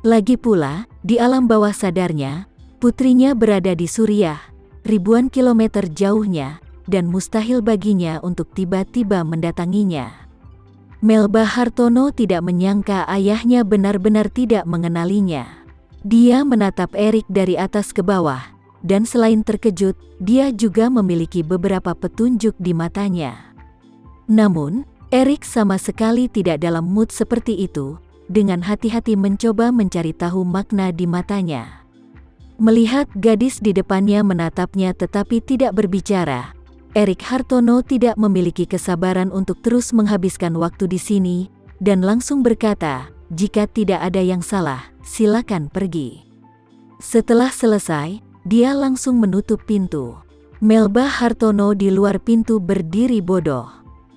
Lagi pula, di alam bawah sadarnya, putrinya berada di Suriah, ribuan kilometer jauhnya, dan mustahil baginya untuk tiba-tiba mendatanginya. Melba Hartono tidak menyangka ayahnya benar-benar tidak mengenalinya. Dia menatap Erik dari atas ke bawah, dan selain terkejut, dia juga memiliki beberapa petunjuk di matanya. Namun, Erik sama sekali tidak dalam mood seperti itu, dengan hati-hati mencoba mencari tahu makna di matanya. Melihat gadis di depannya menatapnya tetapi tidak berbicara, Erik Hartono tidak memiliki kesabaran untuk terus menghabiskan waktu di sini, dan langsung berkata, "Jika tidak ada yang salah, silakan pergi." Setelah selesai, dia langsung menutup pintu. Melba Hartono di luar pintu berdiri bodoh.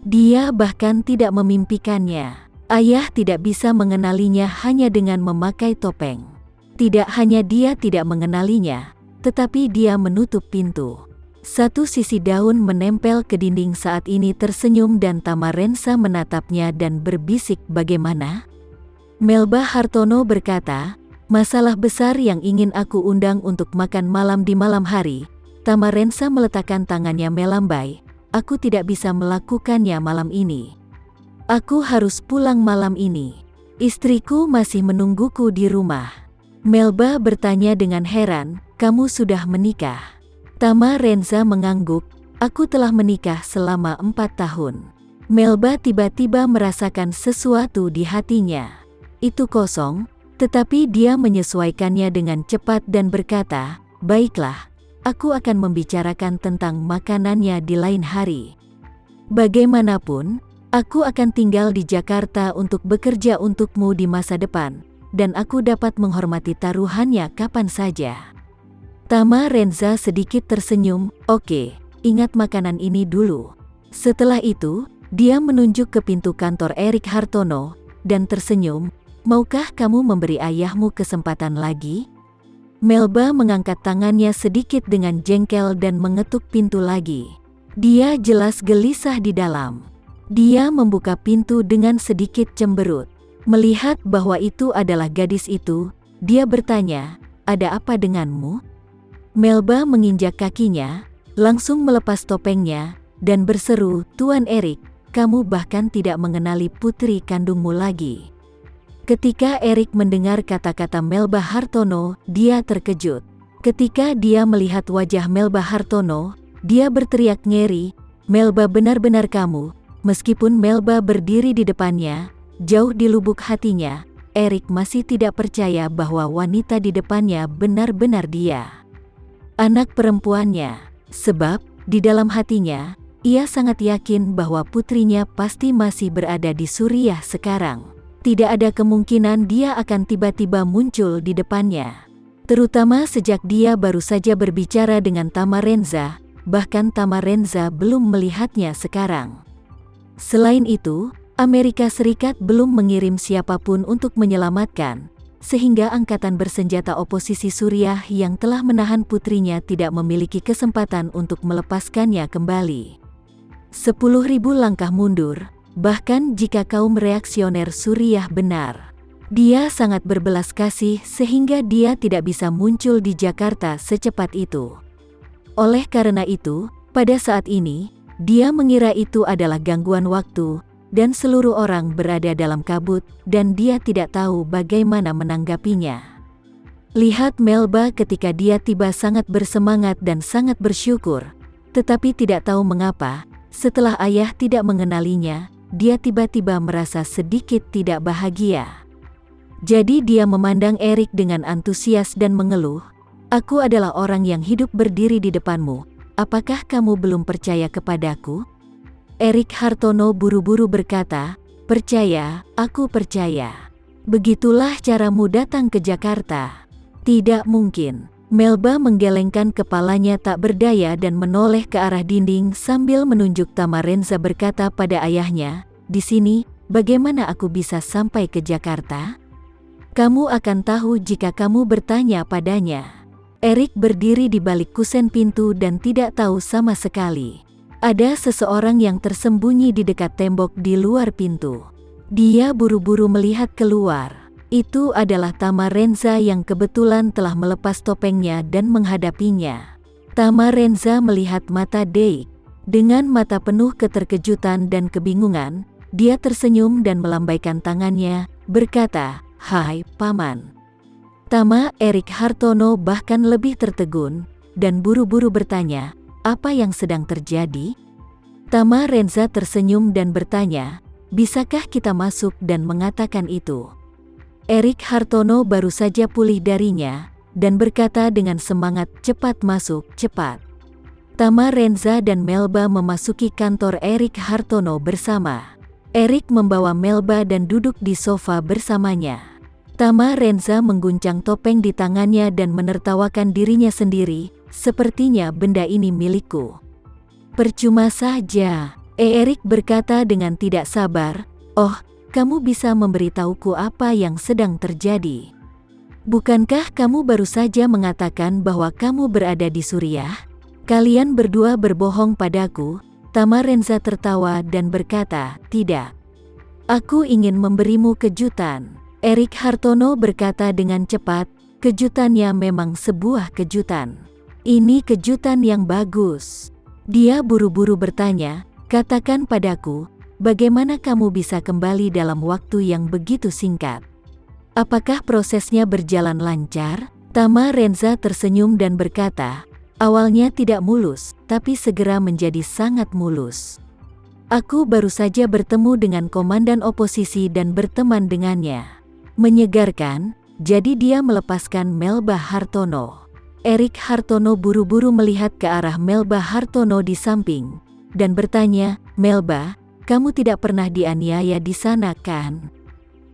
Dia bahkan tidak memimpikannya. Ayah tidak bisa mengenalinya hanya dengan memakai topeng. Tidak hanya dia tidak mengenalinya, tetapi dia menutup pintu. Satu sisi daun menempel ke dinding saat ini tersenyum dan Tamarenza menatapnya dan berbisik, "Bagaimana?" Melba Hartono berkata, "Masalah besar yang ingin aku undang untuk makan malam di malam hari." Tamarenza meletakkan tangannya melambai, "Aku tidak bisa melakukannya malam ini. Aku harus pulang malam ini. Istriku masih menungguku di rumah." Melba bertanya dengan heran, "Kamu sudah menikah?" Tamarenza mengangguk, "Aku telah menikah selama 4 tahun. Melba tiba-tiba merasakan sesuatu di hatinya. Itu kosong, tetapi dia menyesuaikannya dengan cepat dan berkata, "Baiklah, aku akan membicarakan tentang makanannya di lain hari. Bagaimanapun, aku akan tinggal di Jakarta untuk bekerja untukmu di masa depan, dan aku dapat menghormati taruhannya kapan saja." Tamarenza sedikit tersenyum, "Oke, ingat makanan ini dulu." Setelah itu, dia menunjuk ke pintu kantor Erik Hartono, dan tersenyum, "Maukah kamu memberi ayahmu kesempatan lagi?" Melba mengangkat tangannya sedikit dengan jengkel dan mengetuk pintu lagi. Dia jelas gelisah di dalam. Dia membuka pintu dengan sedikit cemberut. Melihat bahwa itu adalah gadis itu, dia bertanya, "Ada apa denganmu?" Melba menginjak kakinya, langsung melepas topengnya, dan berseru, "Tuan Erik, kamu bahkan tidak mengenali putri kandungmu lagi." Ketika Erik mendengar kata-kata Melba Hartono, dia terkejut. Ketika dia melihat wajah Melba Hartono, dia berteriak ngeri, "Melba, benar-benar kamu." Meskipun Melba berdiri di depannya, jauh di lubuk hatinya, Erik masih tidak percaya bahwa wanita di depannya benar-benar dia, anak perempuannya. Sebab, di dalam hatinya, ia sangat yakin bahwa putrinya pasti masih berada di Suriah sekarang. Tidak ada kemungkinan dia akan tiba-tiba muncul di depannya. Terutama sejak dia baru saja berbicara dengan Tamarenza, bahkan Tamarenza belum melihatnya sekarang. Selain itu, Amerika Serikat belum mengirim siapapun untuk menyelamatkan, sehingga angkatan bersenjata oposisi Suriah yang telah menahan putrinya tidak memiliki kesempatan untuk melepaskannya kembali. 10.000 langkah mundur, bahkan jika kaum reaksioner Suriah benar. Dia sangat berbelas kasih sehingga dia tidak bisa muncul di Jakarta secepat itu. Oleh karena itu, pada saat ini, dia mengira itu adalah gangguan waktu, dan seluruh orang berada dalam kabut, dan dia tidak tahu bagaimana menanggapinya. Lihat Melba ketika dia tiba sangat bersemangat dan sangat bersyukur, tetapi tidak tahu mengapa, setelah ayah tidak mengenalinya, dia tiba-tiba merasa sedikit tidak bahagia. Jadi dia memandang Erik dengan antusias dan mengeluh, "Aku adalah orang yang hidup berdiri di depanmu, apakah kamu belum percaya kepadaku?" Erik Hartono buru-buru berkata, "Percaya, aku percaya. Begitulah caramu datang ke Jakarta." "Tidak mungkin." Melba menggelengkan kepalanya tak berdaya dan menoleh ke arah dinding sambil menunjuk. Tamarenza berkata pada ayahnya, "Di sini, bagaimana aku bisa sampai ke Jakarta?" "Kamu akan tahu jika kamu bertanya padanya." Erik berdiri di balik kusen pintu dan tidak tahu sama sekali. Ada seseorang yang tersembunyi di dekat tembok di luar pintu. Dia buru-buru melihat keluar. Itu adalah Tama Renza yang kebetulan telah melepas topengnya dan menghadapinya. Tama Renza melihat mata Deik. Dengan mata penuh keterkejutan dan kebingungan, dia tersenyum dan melambaikan tangannya, berkata, "Hai, Paman." Tama Erik Hartono bahkan lebih tertegun, dan buru-buru bertanya, "Apa yang sedang terjadi?" Tama Renza tersenyum dan bertanya, "Bisakah kita masuk dan mengatakan itu?" Erik Hartono baru saja pulih darinya, dan berkata dengan semangat, "Cepat masuk, cepat." Tama Renza dan Melba memasuki kantor Erik Hartono bersama. Erik membawa Melba dan duduk di sofa bersamanya. Tama Renza mengguncang topeng di tangannya dan menertawakan dirinya sendiri, "Sepertinya benda ini milikku." "Percuma saja," Erik berkata dengan tidak sabar. "Oh, kamu bisa memberitahuku apa yang sedang terjadi? Bukankah kamu baru saja mengatakan bahwa kamu berada di Suriah? Kalian berdua berbohong padaku." Tama Renza tertawa dan berkata, "Tidak. Aku ingin memberimu kejutan." Erik Hartono berkata dengan cepat, "Kejutannya memang sebuah kejutan. Ini kejutan yang bagus." Dia buru-buru bertanya, "Katakan padaku, bagaimana kamu bisa kembali dalam waktu yang begitu singkat? Apakah prosesnya berjalan lancar?" Tama Renza tersenyum dan berkata, "Awalnya tidak mulus, tapi segera menjadi sangat mulus. Aku baru saja bertemu dengan komandan oposisi dan berteman dengannya." Menyegarkan, jadi dia melepaskan Melba Hartono. Erik Hartono buru-buru melihat ke arah Melba Hartono di samping, dan bertanya, "Melba, kamu tidak pernah dianiaya di sana, kan?"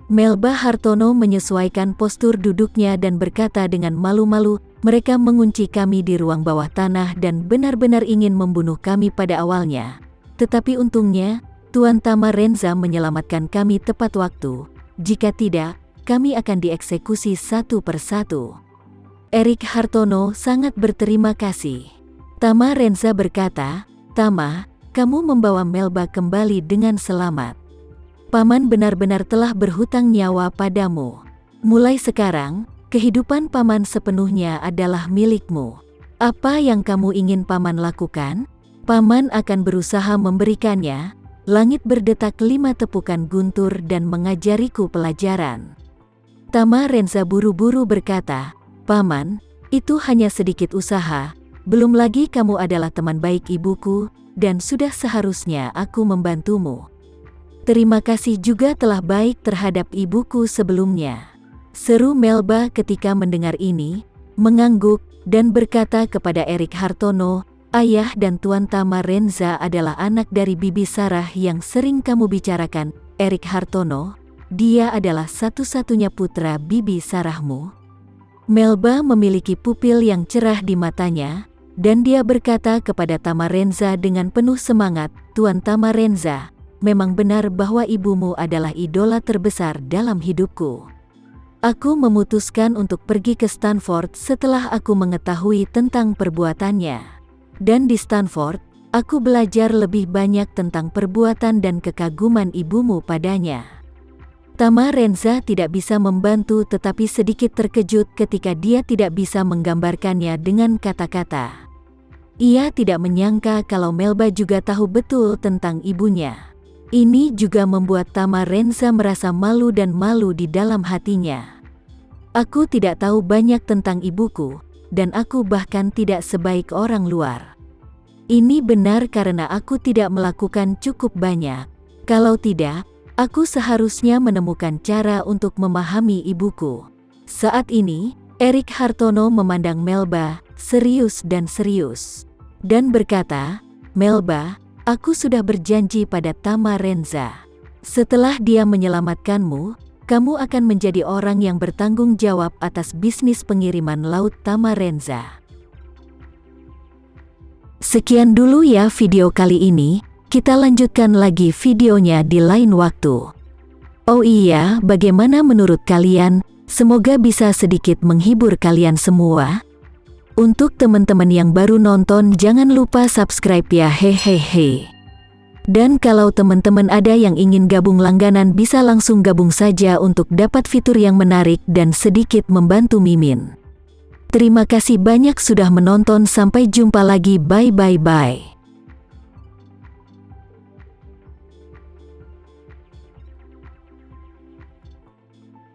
Melba Hartono menyesuaikan postur duduknya dan berkata dengan malu-malu, "Mereka mengunci kami di ruang bawah tanah dan benar-benar ingin membunuh kami pada awalnya. Tetapi untungnya, Tuan Tama Renza menyelamatkan kami tepat waktu. Jika tidak, kami akan dieksekusi satu persatu." Erik Hartono sangat berterima kasih. Tama Renza berkata, "Tama, kamu membawa Melba kembali dengan selamat. Paman benar-benar telah berhutang nyawa padamu. Mulai sekarang, kehidupan Paman sepenuhnya adalah milikmu. Apa yang kamu ingin Paman lakukan? Paman akan berusaha memberikannya." Langit berdetak 5 tepukan guntur dan mengajariku pelajaran. Tama Renza buru-buru berkata, "Paman, itu hanya sedikit usaha, belum lagi kamu adalah teman baik ibuku, dan sudah seharusnya aku membantumu. Terima kasih juga telah baik terhadap ibuku sebelumnya." Seru Melba ketika mendengar ini, mengangguk, dan berkata kepada Erik Hartono, "Ayah dan Tuan Tama Renza adalah anak dari Bibi Sarah yang sering kamu bicarakan, Erik Hartono. Dia adalah satu-satunya putra Bibi Sarahmu." Melba memiliki pupil yang cerah di matanya, dan dia berkata kepada Tama Renza dengan penuh semangat, "Tuan Tama Renza, memang benar bahwa ibumu adalah idola terbesar dalam hidupku. Aku memutuskan untuk pergi ke Stanford setelah aku mengetahui tentang perbuatannya. Dan di Stanford, aku belajar lebih banyak tentang perbuatan dan kekaguman ibumu padanya." Tama Renza tidak bisa membantu tetapi sedikit terkejut ketika dia tidak bisa menggambarkannya dengan kata-kata. Ia tidak menyangka kalau Melba juga tahu betul tentang ibunya. Ini juga membuat Tama Renza merasa malu dan malu di dalam hatinya. "Aku tidak tahu banyak tentang ibuku, dan aku bahkan tidak sebaik orang luar. Ini benar karena aku tidak melakukan cukup banyak. Kalau tidak, aku seharusnya menemukan cara untuk memahami ibuku." Saat ini, Erik Hartono memandang Melba, serius dan berkata, "Melba, aku sudah berjanji pada Tama Renza. Setelah dia menyelamatkanmu, kamu akan menjadi orang yang bertanggung jawab atas bisnis pengiriman laut Tama Renza." Sekian dulu ya video kali ini. Kita lanjutkan lagi videonya di lain waktu. Oh iya, bagaimana menurut kalian? Semoga bisa sedikit menghibur kalian semua. Untuk teman-teman yang baru nonton, jangan lupa subscribe ya, hehehe. Dan kalau teman-teman ada yang ingin gabung langganan bisa langsung gabung saja untuk dapat fitur yang menarik dan sedikit membantu Mimin. Terima kasih banyak sudah menonton, sampai jumpa lagi, bye.